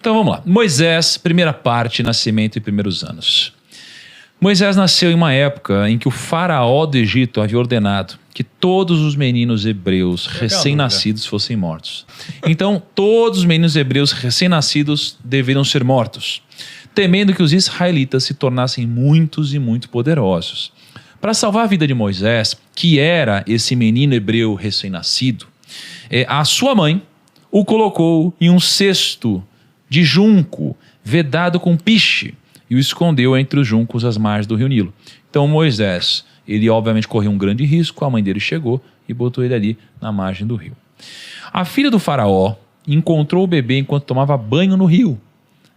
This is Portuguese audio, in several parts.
Então vamos lá. Moisés, primeira parte, nascimento e primeiros anos. Moisés nasceu em uma época em que o faraó do Egito havia ordenado que todos os meninos hebreus recém-nascidos fossem mortos. Então, todos os meninos hebreus recém-nascidos deveriam ser mortos, temendo que os israelitas se tornassem muitos e muito poderosos. Para salvar a vida de Moisés, que era esse menino hebreu recém-nascido, a sua mãe o colocou em um cesto de junco vedado com piche e o escondeu entre os juncos às margens do rio Nilo. Então Moisés, ele obviamente correu um grande risco, a mãe dele chegou e botou ele ali na margem do rio. A filha do faraó encontrou o bebê enquanto tomava banho no rio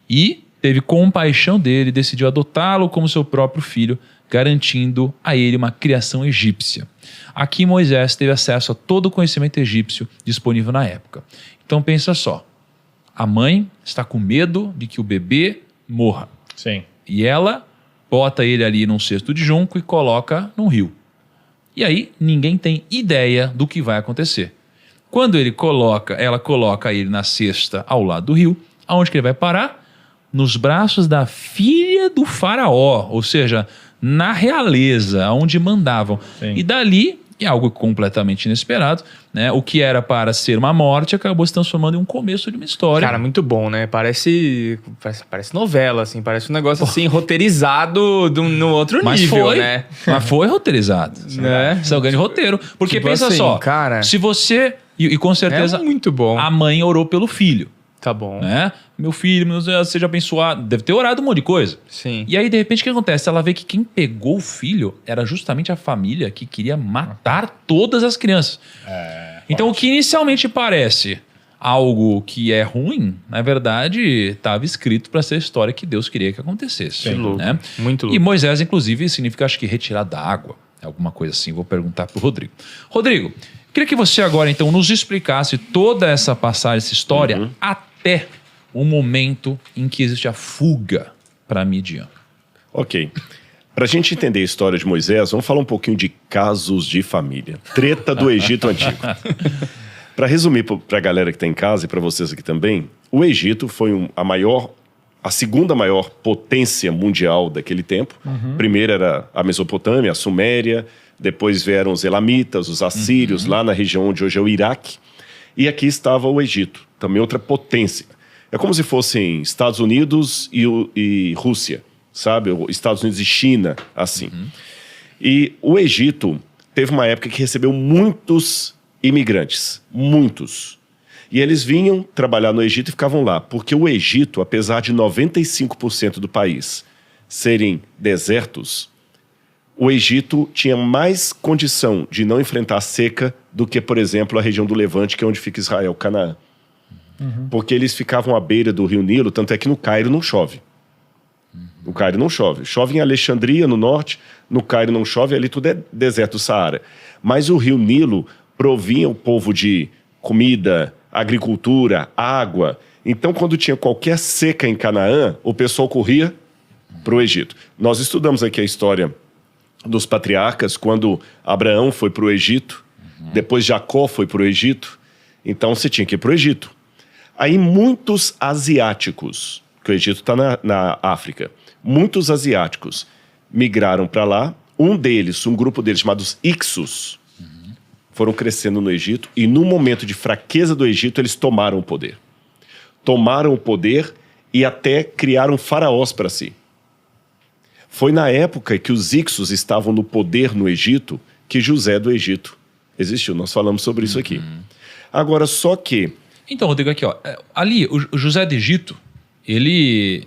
e teve compaixão dele e decidiu adotá-lo como seu próprio filho, garantindo a ele uma criação egípcia. Aqui Moisés teve acesso a todo o conhecimento egípcio disponível na época. Então pensa só, a mãe está com medo de que o bebê morra. Sim. E ela bota ele ali num cesto de junco e coloca num rio. E aí ninguém tem ideia do que vai acontecer. Quando ela coloca ele na cesta ao lado do rio, aonde que ele vai parar? Nos braços da filha do faraó, ou seja, na realeza, onde mandavam. Sim. E dali, é algo completamente inesperado, né? O que era para ser uma morte acabou se transformando em um começo de uma história. Cara, muito bom, né? Parece novela, assim. Parece um negócio assim, roteirizado no outro nível, né? Mas foi roteirizado. Né? Isso é o grande roteiro. Porque Tipo pensa assim, só, cara, se você... E com certeza é muito bom. a mãe orou pelo filho. Tá bom. Né? Meu filho, seja abençoado. Deve ter orado um monte de coisa. Sim. E aí, de repente, o que acontece? Ela vê que quem pegou o filho era justamente a família que queria matar todas as crianças. Então, o que inicialmente parece algo que é ruim, na verdade, estava escrito para ser a história que Deus queria que acontecesse. Sim, louco. Né? Muito louco. E Moisés, inclusive, significa, acho que, retirar da água. Alguma coisa assim. Vou perguntar para o Rodrigo. Rodrigo, queria que você agora, então, nos explicasse toda essa passagem, essa história, até o momento em que existe a fuga para Midian. Ok. Para a gente entender a história de Moisés, vamos falar um pouquinho de casos de família. Treta do Egito Antigo. Para resumir para a galera que está em casa e para vocês aqui também, o Egito foi a segunda maior potência mundial daquele tempo. Primeiro era a Mesopotâmia, a Suméria, depois vieram os Elamitas, os Assírios, lá na região onde hoje é o Iraque. E aqui estava o Egito, também outra potência. É como se fossem Estados Unidos e Rússia, sabe? Estados Unidos e China, assim. E o Egito teve uma época que recebeu muitos imigrantes, muitos. E eles vinham trabalhar no Egito e ficavam lá, porque o Egito, apesar de 95% do país serem desertos, o Egito tinha mais condição de não enfrentar a seca do que, por exemplo, a região do Levante, que é onde fica Israel, Canaã. Porque eles ficavam à beira do rio Nilo, tanto é que no Cairo não chove. No Cairo não chove. Chove em Alexandria, no norte, no Cairo não chove, ali tudo é deserto do Saara. Mas o rio Nilo provinha o povo de comida, agricultura, água. Então, quando tinha qualquer seca em Canaã, o pessoal corria para o Egito. Nós estudamos aqui a história dos patriarcas, quando Abraão foi para o Egito, depois Jacó foi para o Egito, então você tinha que ir para o Egito. Aí muitos asiáticos, que o Egito está na África, muitos asiáticos migraram para lá. Um grupo deles, chamados Ixos, foram crescendo no Egito e no momento de fraqueza do Egito, eles tomaram o poder. Tomaram o poder e até criaram faraós para si. Foi na época que os Ixos estavam no poder no Egito que José do Egito existiu. Nós falamos sobre isso aqui. Agora, só que... Então, Rodrigo, aqui, ó. Ali, o José do Egito, ele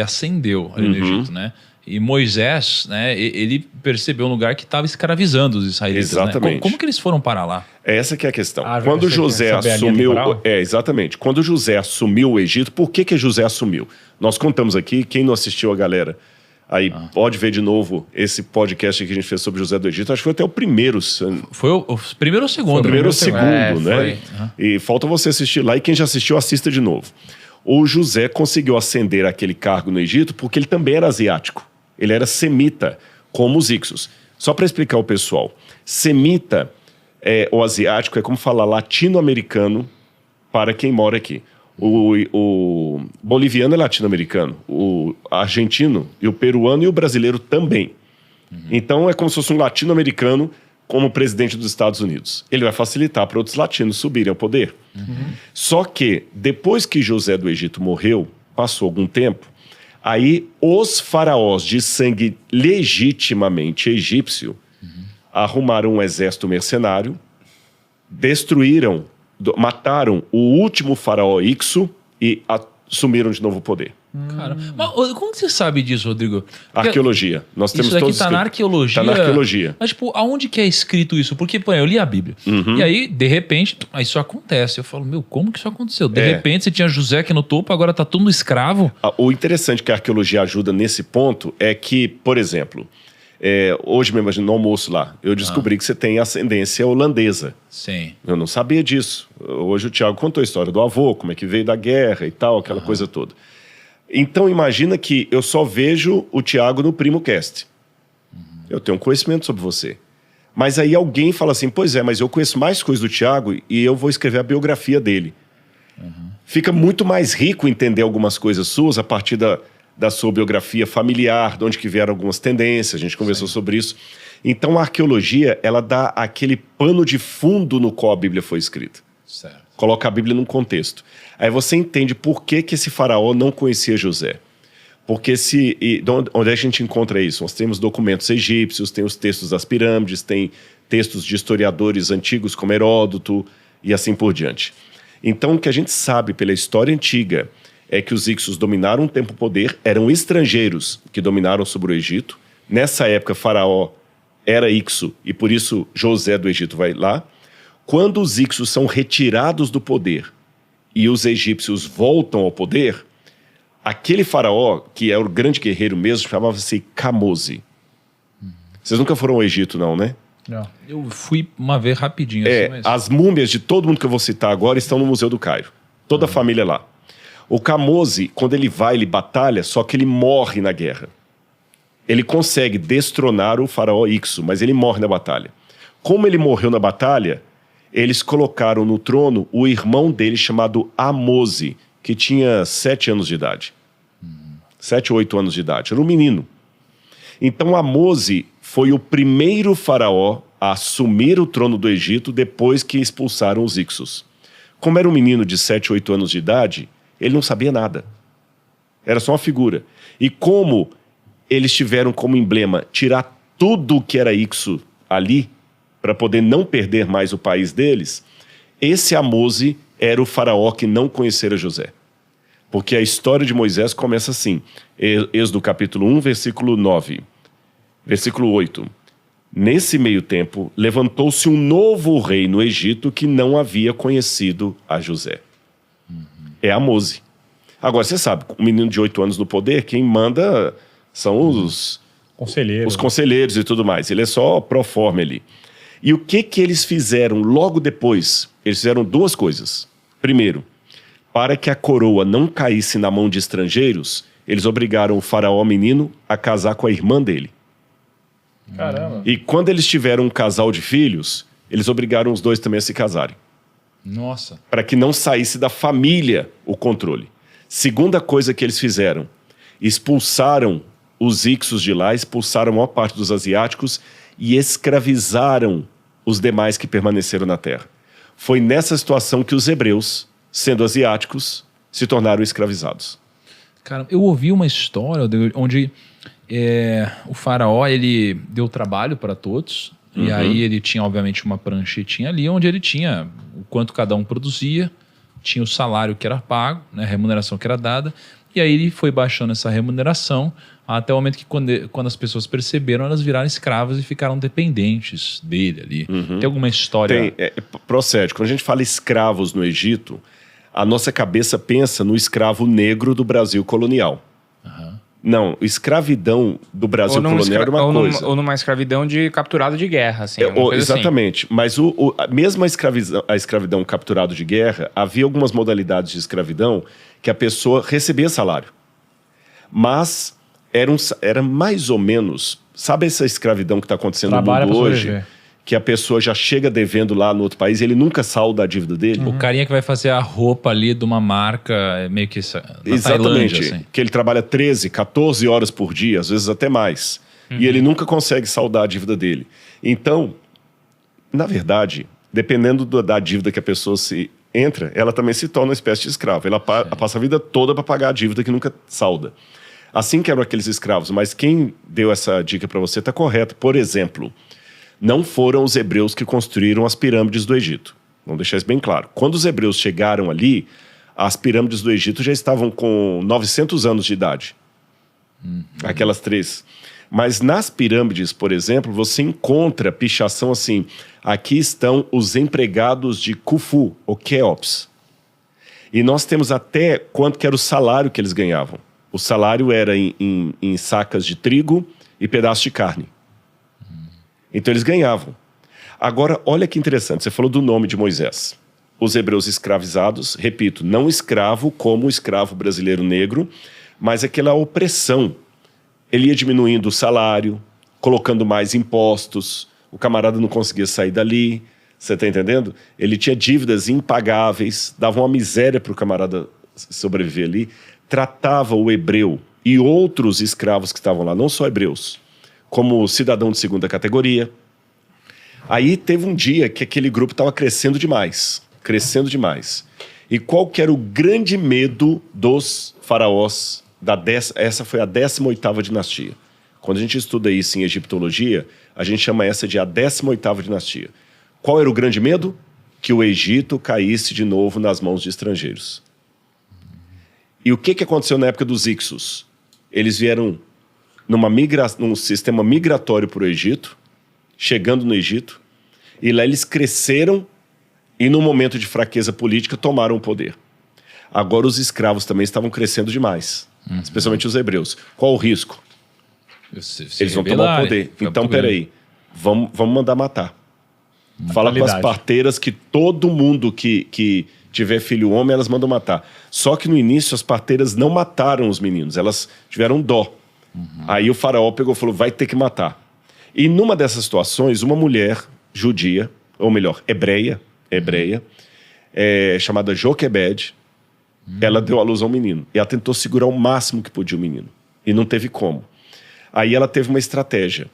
ascendeu ali no Egito, né? E Moisés, né, ele percebeu um lugar que estava escravizando os israelitas. Exatamente. Né? Como que eles foram parar lá? Essa que é a questão. Quando José assumiu... exatamente. Quando José assumiu o Egito, por que José assumiu? Nós contamos aqui, quem não assistiu a galera, aí pode ver de novo esse podcast que a gente fez sobre José do Egito. Acho que foi até o primeiro. Foi o primeiro ou o segundo? Foi o primeiro ou o segundo, né? Foi. E falta você assistir lá, e quem já assistiu, assista de novo. O José conseguiu ascender aquele cargo no Egito porque ele também era asiático. Ele era semita, como os Ixos. Só para explicar ao pessoal, semita ou asiático é como falar latino-americano para quem mora aqui. O boliviano é latino-americano, o argentino e o peruano e o brasileiro também. Então é como se fosse um latino-americano como presidente dos Estados Unidos. Ele vai facilitar para outros latinos subirem ao poder. Só que depois que José do Egito morreu, passou algum tempo, aí os faraós de sangue legitimamente egípcio arrumaram um exército mercenário, destruíram, mataram o último faraó Ixo e assumiram de novo o poder. Cara, mas como que você sabe disso, Rodrigo? Porque Arqueologia. Nós temos isso daqui todos tá na arqueologia. Tá na arqueologia. Mas, tipo, aonde que é escrito isso? Porque, pô, eu li a Bíblia. E aí, de repente, isso acontece. Eu falo, meu, como que isso aconteceu? De repente, você tinha José aqui no topo, agora tá todo mundo escravo. O interessante que a arqueologia ajuda nesse ponto é que, por exemplo, hoje mesmo, no almoço lá, eu descobri que você tem ascendência holandesa. Sim. Eu não sabia disso. Hoje o Thiago contou a história do avô, como é que veio da guerra e tal, aquela coisa toda. Então imagina que eu só vejo o Thiago no PrimoCast. Eu tenho um conhecimento sobre você. Mas aí alguém fala assim, pois é, mas eu conheço mais coisas do Thiago e eu vou escrever a biografia dele. Fica muito mais rico entender algumas coisas suas a partir da sua biografia familiar, de onde que vieram algumas tendências, a gente conversou sobre isso. Então a arqueologia, ela dá aquele pano de fundo no qual a Bíblia foi escrita. Certo. Coloca a Bíblia num contexto. Aí você entende por que esse faraó não conhecia José. Porque onde a gente encontra isso? Nós temos documentos egípcios, tem os textos das pirâmides, tem textos de historiadores antigos como Heródoto e assim por diante. Então o que a gente sabe pela história antiga é que os Ixos dominaram um tempo o poder, eram estrangeiros que dominaram sobre o Egito. Nessa época, faraó era Ixo e por isso José do Egito vai lá. Quando os Ixos são retirados do poder e os egípcios voltam ao poder, aquele faraó, que é o grande guerreiro mesmo, chamava-se Camose. Vocês nunca foram ao Egito, não, né? Não. Eu fui uma vez rapidinho. Assim, mas... As múmias de todo mundo que eu vou citar agora estão no Museu do Cairo. Toda a família lá. O Camose, quando ele vai, ele batalha, só que ele morre na guerra. Ele consegue destronar o faraó Ixo, mas ele morre na batalha. Como ele morreu na batalha, eles colocaram no trono o irmão dele chamado Amose, que tinha 7 anos de idade. 7 ou 8 anos de idade. Era um menino. Então Amose foi o primeiro faraó a assumir o trono do Egito depois que expulsaram os Ixos. Como era um menino de 7 ou 8 anos de idade, ele não sabia nada. Era só uma figura. E como eles tiveram como emblema tirar tudo o que era Ixo ali, para poder não perder mais o país deles, esse Amose era o faraó que não conhecera José. Porque a história de Moisés começa assim, Êxodo capítulo 1, versículo 9, versículo 8. Nesse meio tempo, levantou-se um novo rei no Egito que não havia conhecido a José. É Amose. Agora, você sabe, um menino de 8 anos no poder, quem manda são os conselheiros e tudo mais. Ele é só pro forma ali. E o que eles fizeram logo depois? Eles fizeram 2 coisas. Primeiro, para que a coroa não caísse na mão de estrangeiros, eles obrigaram o faraó menino a casar com a irmã dele. Caramba. E quando eles tiveram um casal de filhos, eles obrigaram os 2 também a se casarem. Nossa. Para que não saísse da família o controle. Segunda coisa que eles fizeram, expulsaram os Ixos de lá, expulsaram a maior parte dos asiáticos e escravizaram os demais que permaneceram na terra. Foi nessa situação que os hebreus, sendo asiáticos, se tornaram escravizados. Cara, eu ouvi uma história onde o faraó, ele deu trabalho para todos, e aí ele tinha, obviamente, uma pranchetinha ali, onde ele tinha o quanto cada um produzia, tinha o salário que era pago, né, a remuneração que era dada, e aí ele foi baixando essa remuneração até o momento que quando as pessoas perceberam, elas viraram escravas e ficaram dependentes dele ali. Tem alguma história? Procede. Quando a gente fala escravos no Egito, a nossa cabeça pensa no escravo negro do Brasil colonial. Não, escravidão do Brasil colonial era uma coisa. Ou numa escravidão de capturado de guerra, assim. Exatamente. Assim. Mas mesmo a escravidão capturado de guerra, havia algumas modalidades de escravidão que a pessoa recebia salário. Mas era mais ou menos... Sabe essa escravidão que está acontecendo no mundo hoje? que a pessoa já chega devendo lá no outro país e ele nunca salda a dívida dele. O carinha que vai fazer a roupa ali de uma marca, meio que na Exatamente, Tailândia, assim. que ele trabalha 13, 14 horas por dia, às vezes até mais. E ele nunca consegue saldar a dívida dele. Então, na verdade, dependendo da dívida que a pessoa se entra, ela também se torna uma espécie de escravo. Ela passa a vida toda para pagar a dívida que nunca salda. Assim que eram aqueles escravos. Mas quem deu essa dica para você está correto. Por exemplo, não foram os hebreus que construíram as pirâmides do Egito. Vamos deixar isso bem claro. Quando os hebreus chegaram ali, as pirâmides do Egito já estavam com 900 anos de idade. Aquelas 3. Mas nas pirâmides, por exemplo, você encontra pichação assim. Aqui estão os empregados de Khufu, ou Quéops. E nós temos até quanto que era o salário que eles ganhavam. O salário era em sacas de trigo e pedaços de carne. Então eles ganhavam. Agora, olha que interessante, você falou do nome de Moisés. Os hebreus escravizados, repito, não escravo como o escravo brasileiro negro, mas aquela opressão. Ele ia diminuindo o salário, colocando mais impostos, o camarada não conseguia sair dali, você está entendendo? Ele tinha dívidas impagáveis, dava uma miséria para o camarada sobreviver ali, tratava o hebreu e outros escravos que estavam lá, não só hebreus, como cidadão de segunda categoria. Aí teve um dia que aquele grupo estava crescendo demais. E qual que era o grande medo dos faraós? Essa foi a 18ª dinastia. Quando a gente estuda isso em egiptologia, a gente chama essa de a 18ª dinastia. Qual era o grande medo? Que o Egito caísse de novo nas mãos de estrangeiros. E o que aconteceu na época dos Ixos? Eles vieram num sistema migratório para o Egito, chegando no Egito, e lá eles cresceram e, num momento de fraqueza política, tomaram o poder. Agora os escravos também estavam crescendo demais, especialmente os hebreus. Qual o risco? Eles vão tomar o poder. Então, peraí, vamos mandar matar. Fala com as parteiras que todo mundo que tiver filho homem, elas mandam matar. Só que no início as parteiras não mataram os meninos, elas tiveram dó. Aí o faraó pegou e falou, vai ter que matar. E numa dessas situações, uma mulher judia, ou melhor, hebreia, chamada Joquebed, ela deu à luz a um menino. E ela tentou segurar o máximo que podia o menino. E não teve como. Aí ela teve uma estratégia.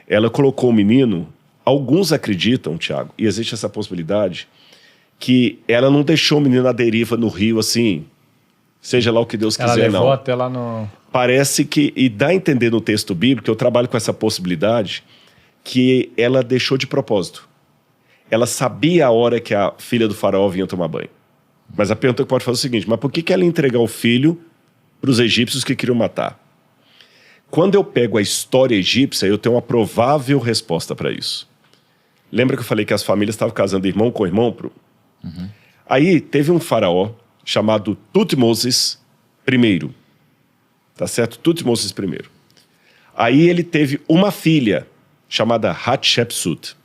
Ela colocou o menino, alguns acreditam, Tiago, e existe essa possibilidade, que ela não deixou o menino à deriva no rio, assim, seja lá o que Deus quiser, não. Ela levou até lá no... Parece que, e dá a entender no texto bíblico, eu trabalho com essa possibilidade, que ela deixou de propósito. Ela sabia a hora que a filha do faraó vinha tomar banho. Mas a pergunta que pode fazer é o seguinte, mas por que ela ia entregar o filho para os egípcios que queriam matar? Quando eu pego a história egípcia, eu tenho uma provável resposta para isso. Lembra que eu falei que as famílias estavam casando irmão com irmão? Aí teve um faraó chamado Tutmoses I. Tá certo? Tutmoses I. Aí ele teve uma filha chamada Hatshepsut.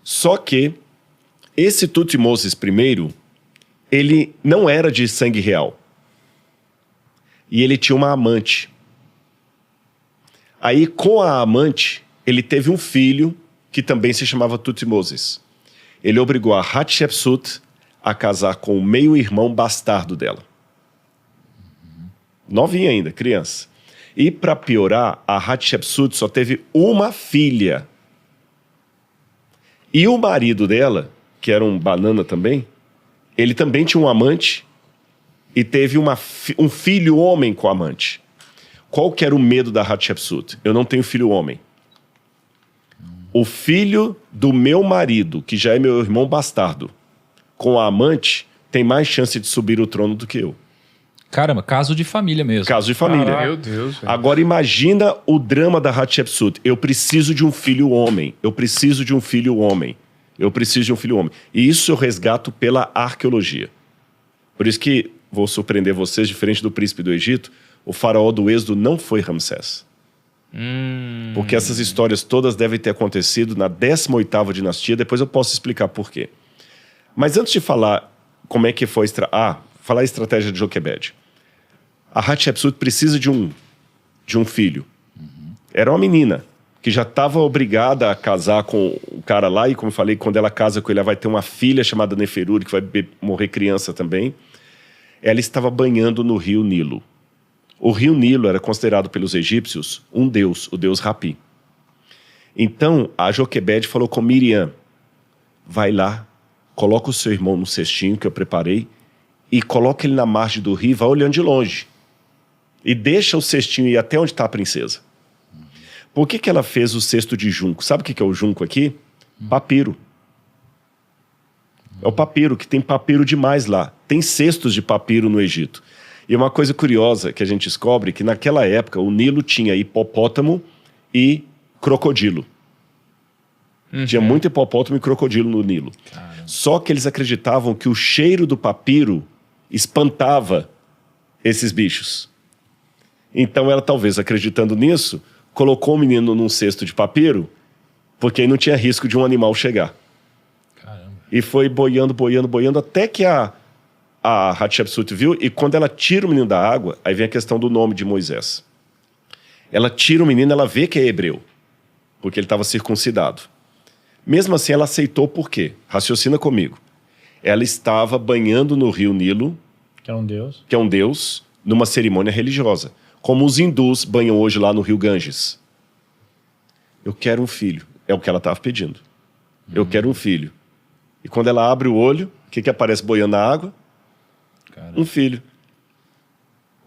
Só que esse Tutmoses I, ele não era de sangue real. E ele tinha uma amante. Aí, com a amante, ele teve um filho que também se chamava Tutmoses. Ele obrigou a Hatshepsut a casar com o meio-irmão bastardo dela. Novinha ainda, criança. E, para piorar, a Hatshepsut só teve uma filha. E o marido dela, que era um banana também, ele também tinha um amante e teve um filho homem com a amante. Qual que era o medo da Hatshepsut? Eu não tenho filho homem. O filho do meu marido, que já é meu irmão bastardo, com a amante, tem mais chance de subir o trono do que eu. Caramba, caso de família mesmo. Caso de família. Caraca. Meu Deus, velho. Agora imagina o drama da Hatshepsut. Eu preciso de um filho homem. Eu preciso de um filho homem. Eu preciso de um filho homem. E isso eu resgato pela arqueologia. Por isso que, vou surpreender vocês, diferente do príncipe do Egito, o faraó do Êxodo não foi Ramsés. Porque essas histórias todas devem ter acontecido na 18ª dinastia. Depois eu posso explicar por quê. Mas antes de falar como é que foi... falar a estratégia de Joquebed. A Hatshepsut precisa de um filho. Era uma menina. que já estava obrigada a casar com o cara lá, e como eu falei, quando ela casa com ele, ela vai ter uma filha chamada Neferuri, que vai morrer criança também. Ela estava banhando no rio Nilo. O rio Nilo era considerado pelos egípcios um deus, o deus Rapi. Então, a Joquebede falou com Miriam, vai lá, coloca o seu irmão no cestinho que eu preparei e coloca ele na margem do rio e vai olhando de longe. E deixa o cestinho ir até onde está a princesa. Por que ela fez o cesto de junco? Sabe o que é o junco aqui? Papiro. É o papiro, que tem papiro demais lá. Tem cestos de papiro no Egito. E uma coisa curiosa que a gente descobre, que naquela época o Nilo tinha hipopótamo e crocodilo. Tinha muito hipopótamo e crocodilo no Nilo. Caramba. Só que eles acreditavam que o cheiro do papiro espantava esses bichos. Então ela, talvez acreditando nisso, colocou o menino num cesto de papiro, porque aí não tinha risco de um animal chegar. Caramba. E foi boiando, boiando, boiando, até que a Hatshepsut viu, e quando ela tira o menino da água, aí vem a questão do nome de Moisés. Ela tira o menino, ela vê que é hebreu, porque ele estava circuncidado. Mesmo assim, ela aceitou por quê? Raciocina comigo. Ela estava banhando no rio Nilo, Que é um deus. que é um deus, numa cerimônia religiosa. Como os hindus banham hoje lá no rio Ganges. Eu quero um filho. É o que ela estava pedindo. Eu quero um filho. E quando ela abre o olho, o que aparece boiando na água? Caramba. Um filho.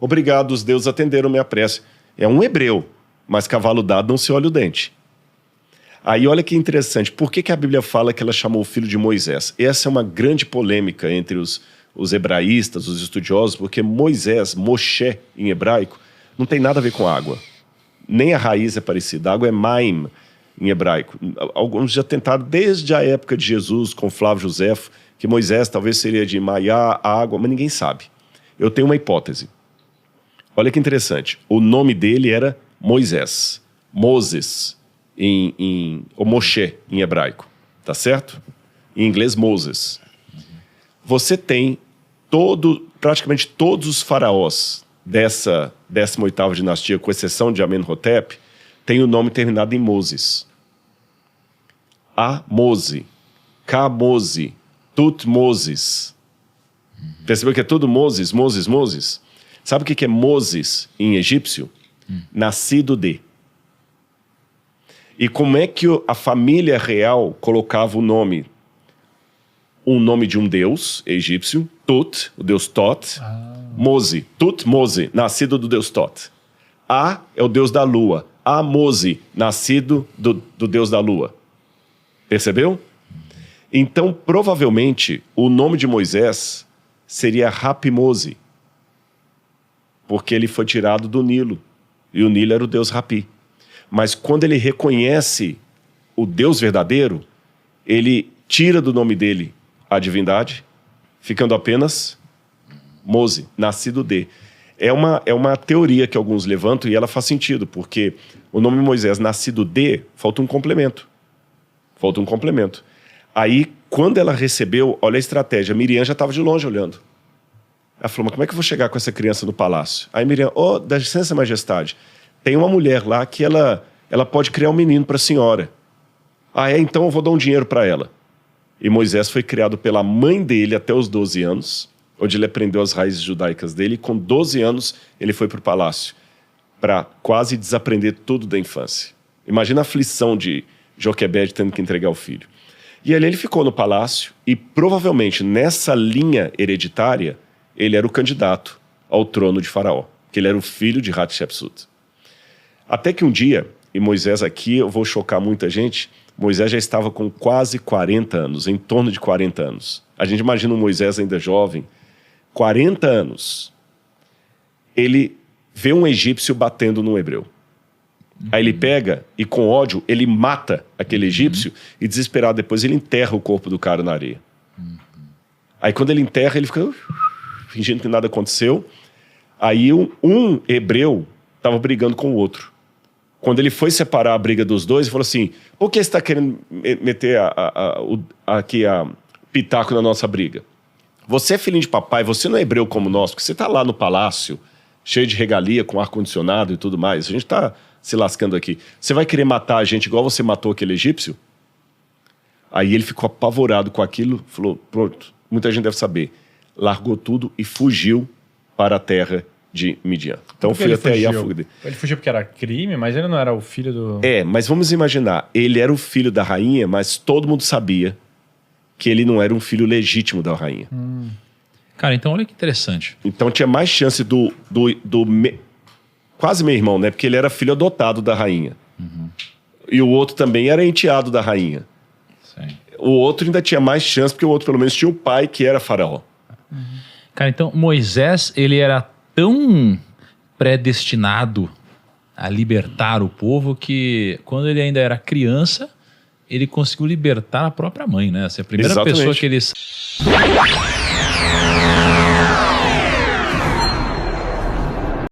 Obrigado, os deuses atenderam minha prece. É um hebreu, mas cavalo dado não se olha o dente. Aí olha que interessante, por que a Bíblia fala que ela chamou o filho de Moisés? Essa é uma grande polêmica entre os hebraístas, os estudiosos, porque Moisés, Moshe em hebraico, não tem nada a ver com água. Nem a raiz é parecida. A água é maim em hebraico. Alguns já tentaram desde a época de Jesus, com Flávio Josefo, que Moisés talvez seria de maiá, água, mas ninguém sabe. Eu tenho uma hipótese. Olha que interessante. O nome dele era Moisés. Moses, ou Moshe em hebraico. Tá certo? Em inglês, Moses. Você tem praticamente todos os faraós dessa 18ª dinastia, com exceção de Amenhotep, tem o nome terminado em Moses. Amose, Kamose, Tutmoses. Percebeu que é tudo Moses, Moses, Moses? Sabe o que é Moses em egípcio? Nascido de. E como é que a família real colocava o nome? Um nome de um deus egípcio, Tut, o deus Tot. Mose, Tutmose, nascido do deus Tot. A é o deus da lua. Amose, nascido do deus da lua. Percebeu? Então, provavelmente, o nome de Moisés seria Rapimose, porque ele foi tirado do Nilo. E o Nilo era o deus Rapi. Mas quando ele reconhece o Deus verdadeiro, ele tira do nome dele a divindade, ficando apenas Mose, nascido de. É uma teoria que alguns levantam e ela faz sentido, porque o nome Moisés, nascido de, falta um complemento. Falta um complemento. Aí, quando ela recebeu, olha a estratégia, Miriam já estava de longe olhando. Ela falou, mas como é que eu vou chegar com essa criança no palácio? Aí Miriam, dá licença, majestade, tem uma mulher lá que ela pode criar um menino para a senhora. Então eu vou dar um dinheiro para ela. E Moisés foi criado pela mãe dele até os 12 anos, onde ele aprendeu as raízes judaicas dele, e com 12 anos ele foi para o palácio, para quase desaprender tudo da infância. Imagina a aflição de Joquebede tendo que entregar o filho. E ali ele ficou no palácio, e provavelmente nessa linha hereditária, ele era o candidato ao trono de Faraó, que ele era o filho de Hatshepsut. Até que um dia, e Moisés aqui, eu vou chocar muita gente, Moisés já estava com quase 40 anos, em torno de 40 anos. A gente imagina um Moisés ainda jovem, 40 anos. Ele vê um egípcio batendo num hebreu. Aí ele pega e com ódio, ele mata aquele egípcio e desesperado depois ele enterra o corpo do cara na areia. Aí quando ele enterra, ele fica fingindo que nada aconteceu. Aí um hebreu estava brigando com o outro. Quando ele foi separar a briga dos dois, ele falou assim, por que você está querendo meter aqui pitaco na nossa briga? Você é filhinho de papai, você não é hebreu como nós, porque você está lá no palácio, cheio de regalia, com ar-condicionado e tudo mais. A gente está se lascando aqui. Você vai querer matar a gente igual você matou aquele egípcio? Aí ele ficou apavorado com aquilo, falou, pronto, muita gente deve saber. Largou tudo e fugiu para a terra de Midian. Então Por que foi ele até aí a fugiu? fuga dele. Ele fugiu porque era crime, mas ele não era o filho do... Mas vamos imaginar, ele era o filho da rainha, mas todo mundo sabia que ele não era um filho legítimo da rainha. Cara, então olha que interessante. Então tinha mais chance quase meu irmão, né? Porque ele era filho adotado da rainha. E o outro também era enteado da rainha. Sim. O outro ainda tinha mais chance, porque o outro pelo menos tinha o pai que era faraó. Cara, então Moisés, ele era tão predestinado a libertar o povo que quando ele ainda era criança, ele conseguiu libertar a própria mãe, né? Essa é a primeira Exatamente. pessoa que ele...